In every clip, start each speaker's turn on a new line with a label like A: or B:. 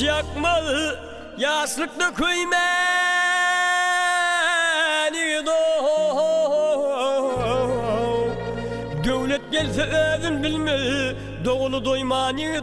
A: hiç yakmalı yaşlıkta kıymeni devlet gelse özün bilme doğulu doymani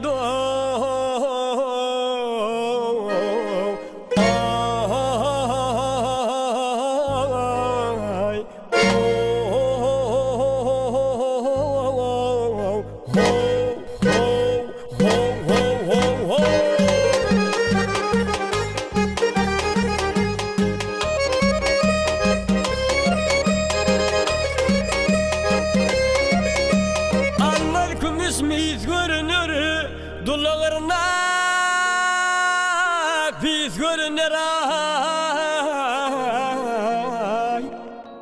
A: Mis görünür dullarına pis görünür ay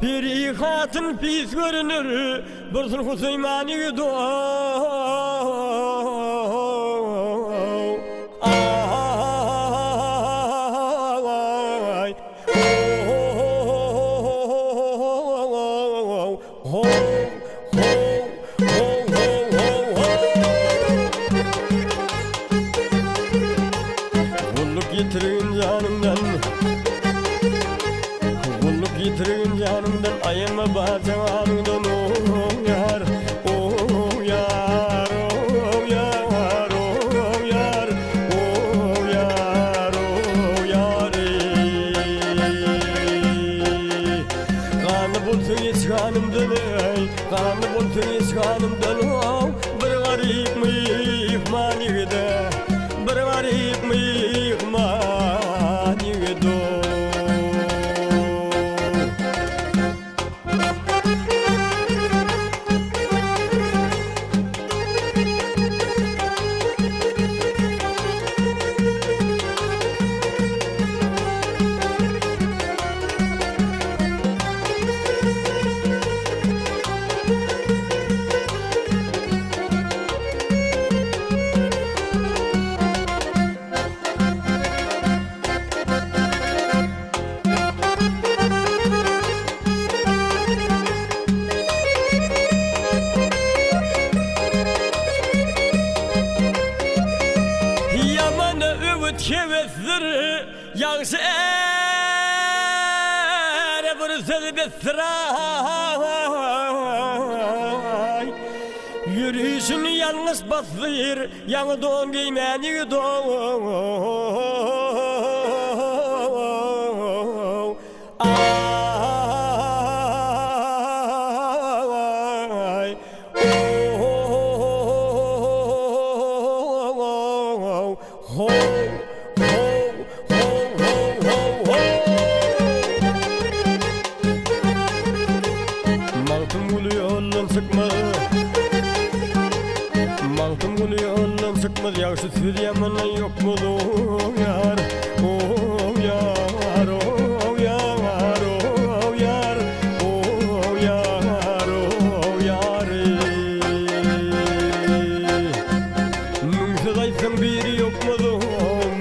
A: piri hatın pis görünür bursun Hüseymani Getirin canımdan, kulluk getirin canımdan, ayırma bacağımdan, oh yar, oh yar, oh yar, oh yar, oh yar, oh yar. Kanı bulsun hiç kanımdan, kanı bulsun hiç kanımdan, oh bir garip mihmaniyede, bir garip mihmaniyede. Kevezdir yağışı bir sözü besray yürüyüşünü yalnız basır yanı doğum giymeni Maltım gülü yolun sıkmaz yağışı Süreyman'la yok mu yar, oh yar, oh yar, oh yar, oh yar, oh yar. Mümsüz aysan biri yok mu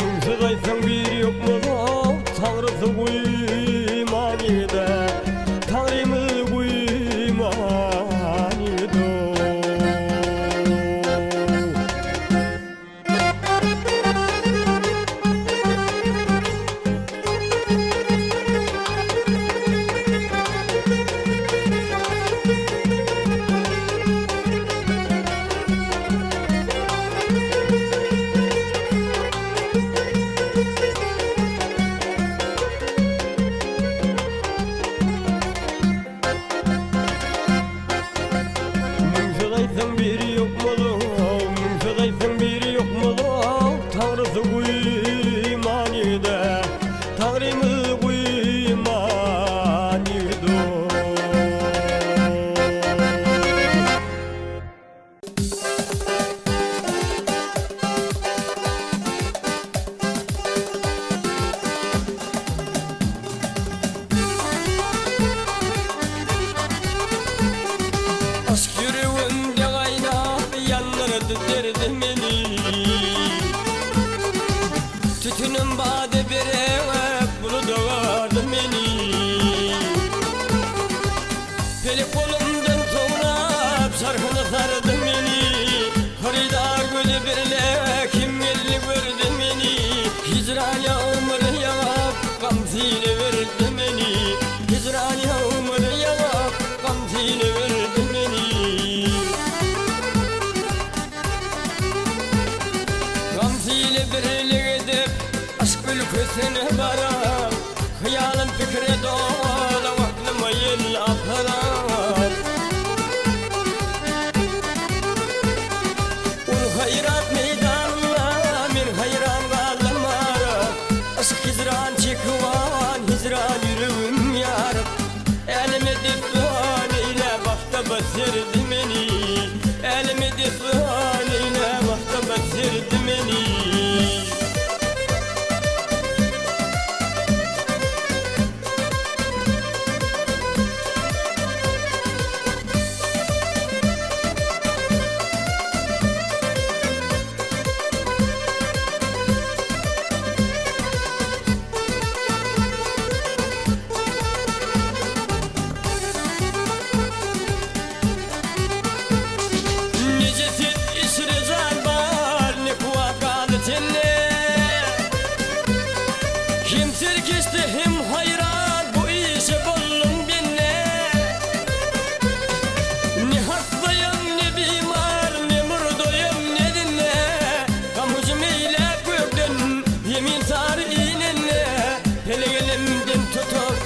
A: mümsüz aysan biri yok mu Tanrısı kuymanide, Tanrımız kuymanide. Tanrısı kuymanide, Tanrımız kuymanide. Aşk yüreğimde kaynap yanlardı derdim beni. Tütünün bade verip bunu doğardı beni. Peli kolumdan toğrap şarkını sardı beni. Haridar gözü birle kim geldi gördü beni. seni baram Hıyalim fikri dola Vaklımı yıl aparam Ul hayrat meydanla Min hayran kaldım ara Aşk hizran çıkvan Hizran yürüvüm yarım Elimi difan eyle Vakta basirdi beni Elimi difan eyle Vakta basirdi beni Kim sirkişti hem hayran bu işe buldum binne Ne hastayım ne bimar ne murduyum ne dinle Kamucum ile gördün yemin tarihine Peli elimden tutup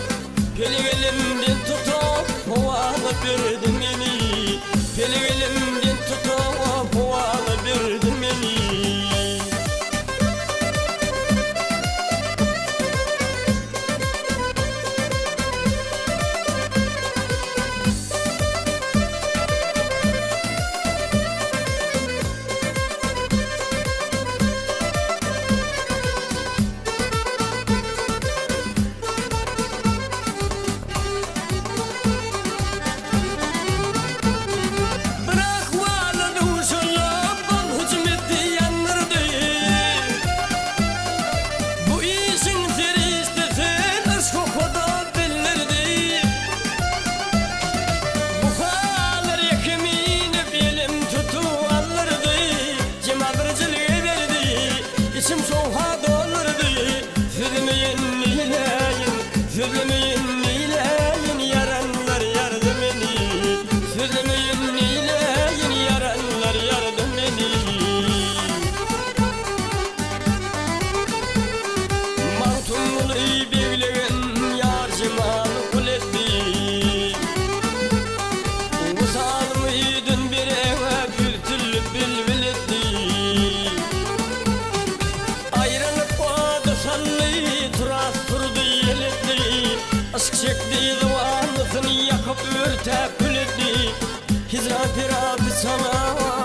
A: Peli elimden tutup Havalı birdin beni Peli elimden tutup Havalı birdin beni İçim soğuğa dolurdu Zulmeyin neyleyin Zulmeyin neyleyin Yaranlar yardım beni Zulmeyin neyleyin Yaranlar yardım beni Mantımlı beyleğin Yar cimalı kul etti Usalmıydın bir eve Bir türlü bilbil etti Aşk çekti duvarlısını yakıp ürte püledi Hizran piratı sana